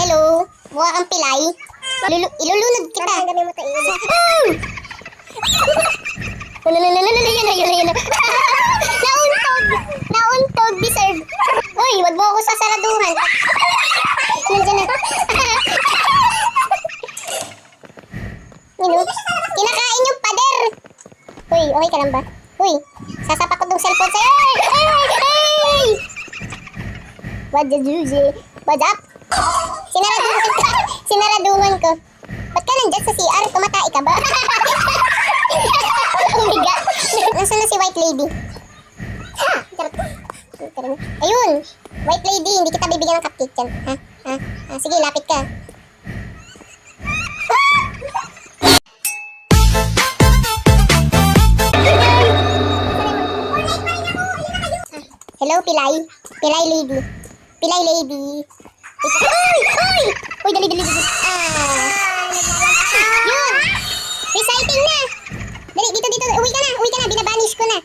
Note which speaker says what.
Speaker 1: Hello? Mukha kang pilay. Ilulunod kita. Yun. Nauntog. Deserve. Uy, wag mo ako sasaraduhan. Nandiyan na. Kinakain yung pader. Uy, okay ka lang ba? Uy, sasapak ko tong cellphone sa'yo. Hey! What's up? Sinaraduhan ko. Ba't ka nandyan sa CR? Tumatay ka ba? Oh my God. Nasaan na si White Lady? Ayun. White Lady, hindi kita bibigyan ng cupcake yan. Ha? Sige, lapit ka. Hello, Pilay. Pilay Lady. Pilay Lady. Uy, dali. Yun. Reciting na. Dali, dito. Uwi ka na. Binabanish ko na.